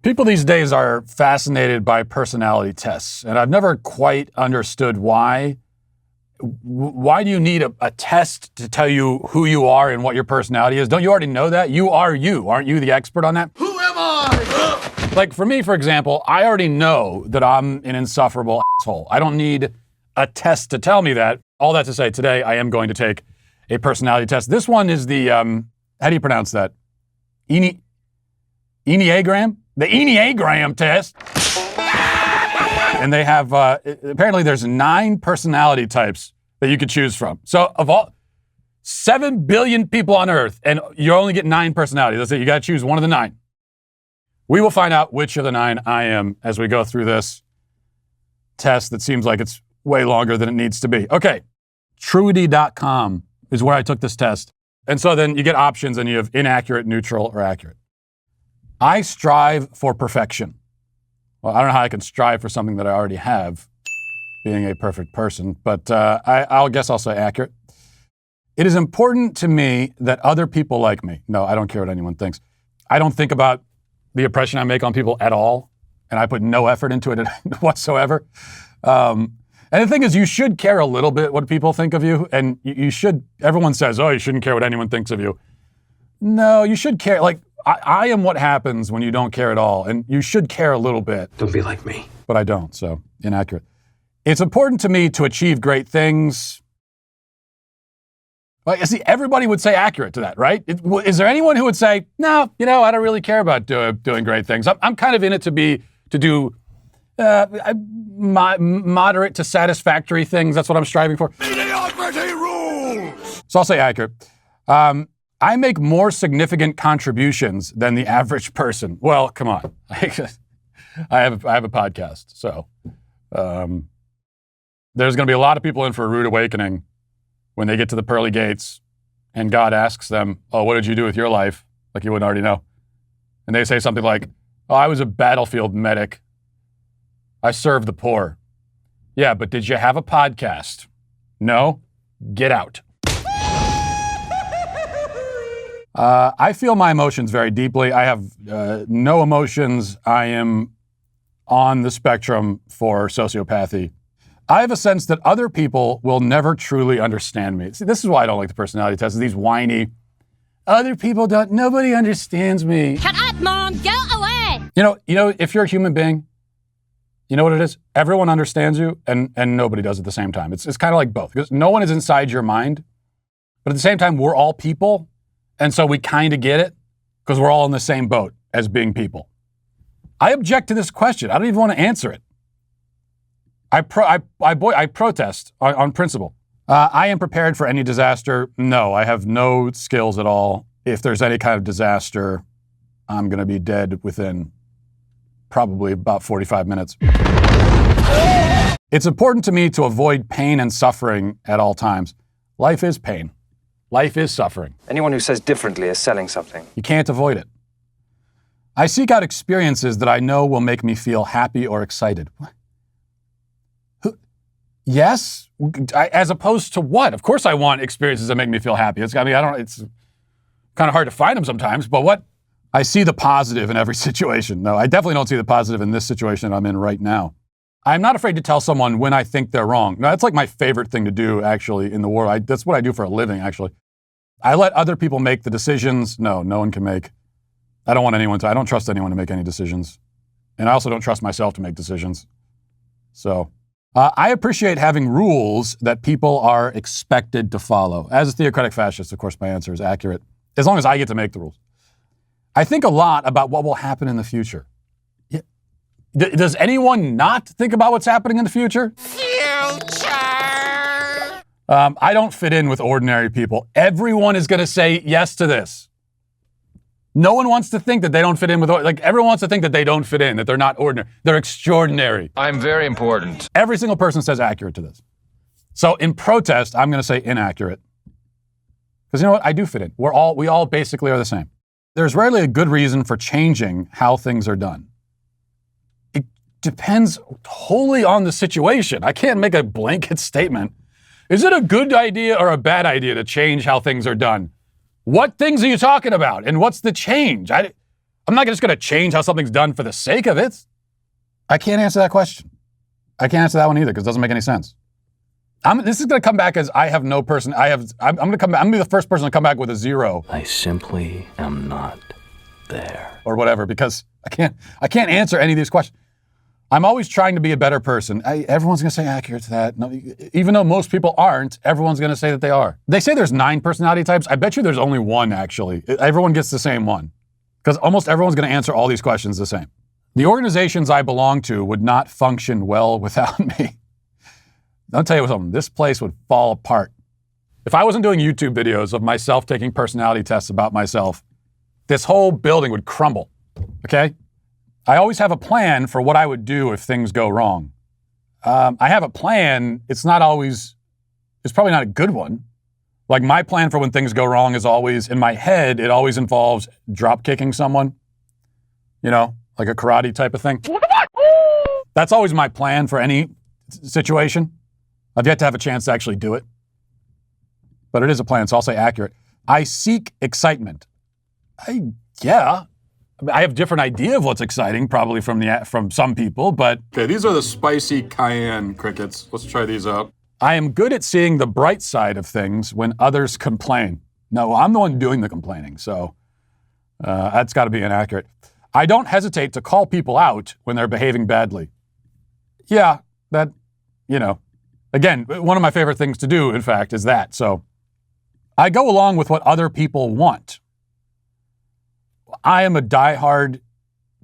People these days are fascinated by personality tests, and I've never quite understood why. Why do you need a test to tell you who you are and what your personality is? Don't you already know that? You are you. Aren't you the expert on that? Who am I? Like for me, for example, I already know that I'm an insufferable asshole. I don't need a test to tell me that. All that to say, today I am going to take a personality test. This one is the, how do you pronounce that? Enneagram? The Enneagram test. And they have, apparently there's 9 personality types that you could choose from. So of all 7 billion people on Earth, and you only get 9 personalities. That's it. You got to choose one of the 9. We will find out which of the 9 I am as we go through this test that seems like it's way longer than it needs to be. Okay. Truity.com is where I took this test. And so then you get options and you have inaccurate, neutral, or accurate. I strive for perfection. Well, I don't know how I can strive for something that I already have, being a perfect person, but I'll guess I'll say accurate. It is important to me that other people like me. No, I don't care what anyone thinks. I don't think about the impression I make on people at all, and I put no effort into it whatsoever. And the thing is, you should care a little bit what people think of you, and you should, everyone says, oh, you shouldn't care what anyone thinks of you. No, you should care. Like, I am what happens when you don't care at all, and you should care a little bit. Don't be like me. But I don't, so inaccurate. It's important to me to achieve great things. Like, see, everybody would say accurate to that, right? Is there anyone who would say, no, I don't really care about doing great things. I'm kind of in it to do moderate to satisfactory things. That's what I'm striving for. Mediocrity rules! So I'll say accurate. I make more significant contributions than the average person. Well, come on. I have a podcast, so there's going to be a lot of people in for a rude awakening when they get to the pearly gates and God asks them, oh, what did you do with your life? Like you wouldn't already know. And they say something like, oh, I was a battlefield medic. I served the poor. Yeah, but did you have a podcast? No? Get out. I feel my emotions very deeply. I have no emotions. I am on the spectrum for sociopathy. I have a sense that other people will never truly understand me. See, this is why I don't like the personality tests. These whiny, other people don't, nobody understands me. Shut up, Mom, go away. You know, if you're a human being, you know what it is? Everyone understands you and nobody does at the same time. It's kind of like both, because no one is inside your mind, but at the same time, we're all people. And so we kind of get it because we're all in the same boat as being people. I object to this question. I don't even want to answer it. I protest on principle. I am prepared for any disaster. No, I have no skills at all. If there's any kind of disaster, I'm going to be dead within probably about 45 minutes. It's important to me to avoid pain and suffering at all times. Life is pain. Life is suffering. Anyone who says differently is selling something. You can't avoid it. I seek out experiences that I know will make me feel happy or excited. What? Yes? As opposed to what? Of course I want experiences that make me feel happy. It's kind of hard to find them sometimes, but what? I see the positive in every situation. No, I definitely don't see the positive in this situation I'm in right now. I'm not afraid to tell someone when I think they're wrong. No, that's like my favorite thing to do, actually, in the world. That's what I do for a living, actually. I let other people make the decisions. No one can make. I don't trust anyone to make any decisions. And I also don't trust myself to make decisions. So I appreciate having rules that people are expected to follow. As a theocratic fascist, of course, my answer is accurate, as long as I get to make the rules. I think a lot about what will happen in the future. Does anyone not think about what's happening in the future? I don't fit in with ordinary people. Everyone is going to say yes to this. No one wants to think that they don't fit in with, everyone wants to think that they don't fit in, that they're not ordinary. They're extraordinary. I'm very important. Every single person says accurate to this. So in protest, I'm going to say inaccurate. Because you know what? I do fit in. We all basically are the same. There's rarely a good reason for changing how things are done. It depends wholly on the situation. I can't make a blanket statement. Is it a good idea or a bad idea to change how things are done? What things are you talking about? And what's the change? I'm not just going to change how something's done for the sake of it. I can't answer that question. I can't answer that one either because it doesn't make any sense. This is going to come back as I have no person. I'm going to come back. I'm going to be the first person to come back with a 0. I simply am not there. Or whatever, because I can't answer any of these questions. I'm always trying to be a better person. Everyone's going to say accurate to that. No, even though most people aren't, everyone's going to say that they are. They say there's 9 personality types. I bet you there's only 1, actually. Everyone gets the same one. Because almost everyone's going to answer all these questions the same. The organizations I belong to would not function well without me. I'll tell you something. This place would fall apart. If I wasn't doing YouTube videos of myself taking personality tests about myself, this whole building would crumble. Okay? I always have a plan for what I would do if things go wrong. I have a plan. It's probably not a good one. Like my plan for when things go wrong is always, in my head, it always involves drop kicking someone. You know, like a karate type of thing. That's always my plan for any situation. I've yet to have a chance to actually do it. But it is a plan, so I'll say accurate. I seek excitement. I have a different idea of what's exciting, probably from some people, but... Okay, these are the spicy cayenne crickets. Let's try these out. I am good at seeing the bright side of things when others complain. No, I'm the one doing the complaining, so that's got to be inaccurate. I don't hesitate to call people out when they're behaving badly. Yeah, that, again, one of my favorite things to do, in fact, is that. So I go along with what other people want. I am a diehard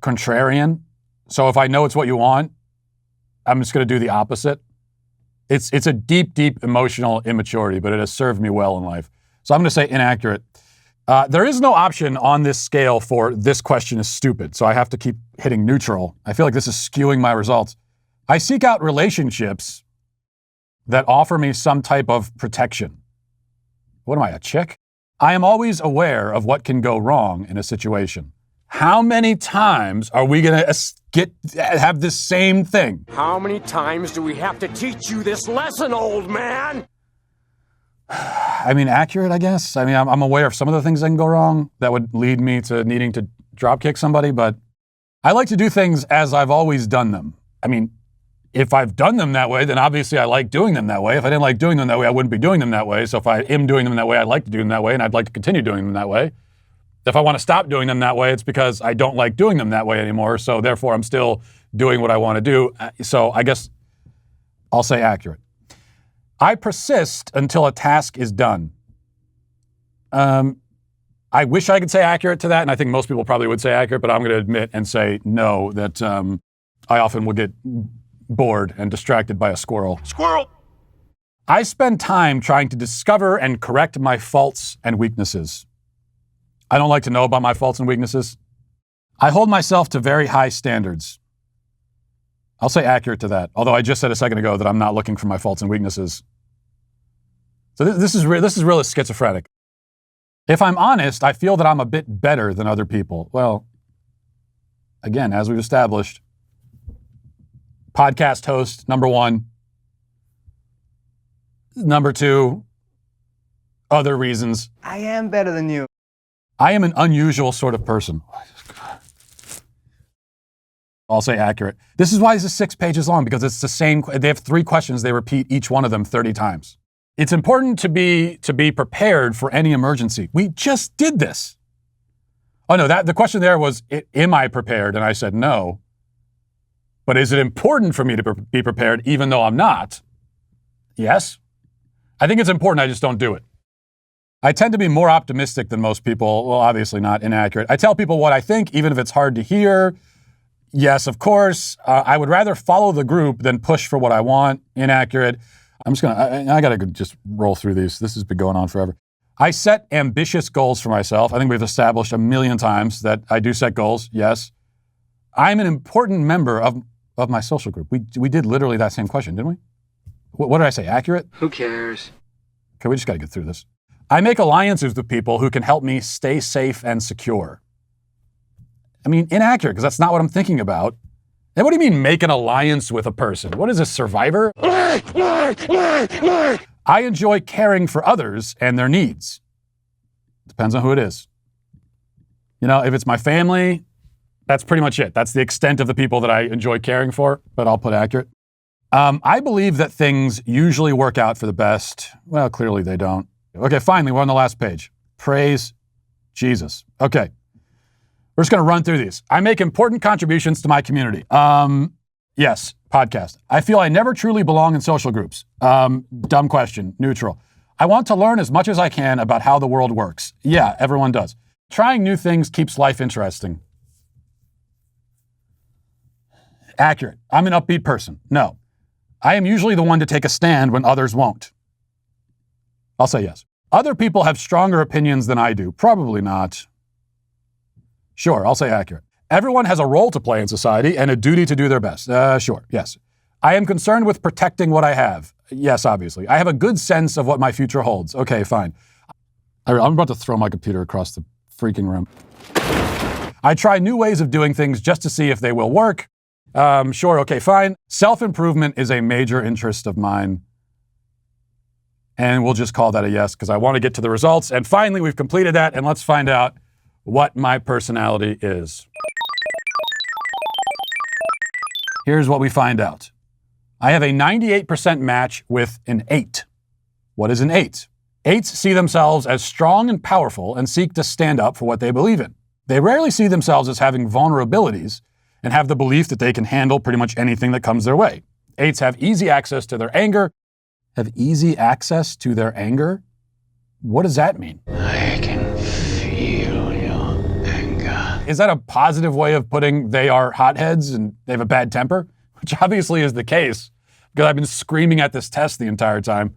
contrarian, so if I know it's what you want, I'm just going to do the opposite. It's a deep, deep emotional immaturity, but it has served me well in life. So I'm going to say inaccurate. There is no option on this scale for this question is stupid, so I have to keep hitting neutral. I feel like this is skewing my results. I seek out relationships that offer me some type of protection. What am I, a chick? I am always aware of what can go wrong in a situation. How many times are we going to have this same thing? How many times do we have to teach you this lesson, old man? I mean, accurate, I guess. I mean, I'm aware of some of the things that can go wrong that would lead me to needing to dropkick somebody, but I like to do things as I've always done them. I mean, if I've done them that way, then obviously I like doing them that way. If I didn't like doing them that way, I wouldn't be doing them that way. So if I am doing them that way, I'd like to do them that way, and I'd like to continue doing them that way. If I want to stop doing them that way, it's because I don't like doing them that way anymore. So therefore, I'm still doing what I want to do. So I guess I'll say accurate. I persist until a task is done. I wish I could say accurate to that, and I think most people probably would say accurate, but I'm going to admit and say no, that I often will get bored and distracted by a squirrel. Squirrel! I spend time trying to discover and correct my faults and weaknesses. I don't like to know about my faults and weaknesses. I hold myself to very high standards. I'll say accurate to that, although I just said a second ago that I'm not looking for my faults and weaknesses. So this is really schizophrenic. If I'm honest, I feel that I'm a bit better than other people. Well, again, as we've established, podcast host, number 1. Number 2, other reasons. I am better than you. I am an unusual sort of person. I'll say accurate. This is why this is 6 pages long, because it's the same. They have 3 questions. They repeat each one of them 30 times. It's important to be prepared for any emergency. We just did this. Oh no, the question there was, am I prepared? And I said no. But is it important for me to be prepared even though I'm not? Yes. I think it's important, I just don't do it. I tend to be more optimistic than most people. Well, obviously not inaccurate. I tell people what I think, even if it's hard to hear. Yes, of course. I would rather follow the group than push for what I want. Inaccurate. I got to just roll through these. This has been going on forever. I set ambitious goals for myself. I think we've established a million times that I do set goals. Yes. I'm an important member of my social group. We did literally that same question, didn't we? What did I say? Accurate? Who cares? Okay, we just got to get through this. I make alliances with people who can help me stay safe and secure. I mean, inaccurate, because that's not what I'm thinking about. And what do you mean make an alliance with a person? What is this, Survivor? I enjoy caring for others and their needs. Depends on who it is. You know, if it's my family, That's pretty much it. That's the extent of the people that I enjoy caring for, but I'll put accurate. I believe that things usually work out for the best. Well, clearly they don't. Okay, finally, we're on the last page. Praise Jesus. Okay. We're just going to run through these. I make important contributions to my community. Yes, podcast. I feel I never truly belong in social groups. Dumb question, neutral. I want to learn as much as I can about how the world works. Yeah, everyone does. Trying new things keeps life interesting. Accurate. I'm an upbeat person. No. I am usually the one to take a stand when others won't. I'll say yes. Other people have stronger opinions than I do. Probably not. Sure, I'll say accurate. Everyone has a role to play in society and a duty to do their best. Sure, yes. I am concerned with protecting what I have. Yes, obviously. I have a good sense of what my future holds. Okay, fine. I'm about to throw my computer across the freaking room. I try new ways of doing things just to see if they will work. Sure, okay, fine. Self-improvement is a major interest of mine. And we'll just call that a yes because I want to get to the results. And finally, we've completed that, and let's find out what my personality is. Here's what we find out. I have a 98% match with an 8. What is an 8? 8s see themselves as strong and powerful and seek to stand up for what they believe in. They rarely see themselves as having vulnerabilities and have the belief that they can handle pretty much anything that comes their way. 8s have easy access to their anger. Have easy access to their anger? What does that mean? I can feel your anger. Is that a positive way of putting they are hotheads and they have a bad temper? Which obviously is the case because I've been screaming at this test the entire time.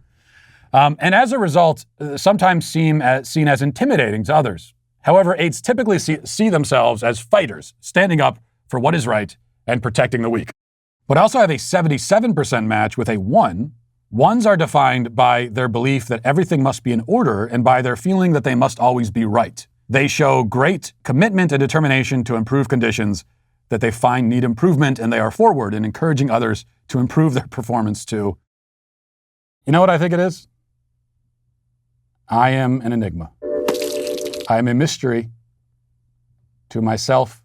And as a result, sometimes seen as intimidating to others. However, 8s typically see themselves as fighters, standing up for what is right and protecting the weak. But I also have a 77% match with a 1. 1s are defined by their belief that everything must be in order and by their feeling that they must always be right. They show great commitment and determination to improve conditions that they find need improvement, and they are forward in encouraging others to improve their performance too. You know what I think it is? I am an enigma. I am a mystery to myself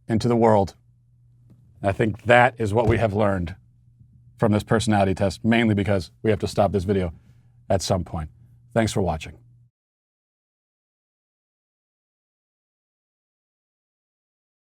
and to the world. I think that is what we have learned from this personality test, mainly because we have to stop this video at some point. Thanks for watching.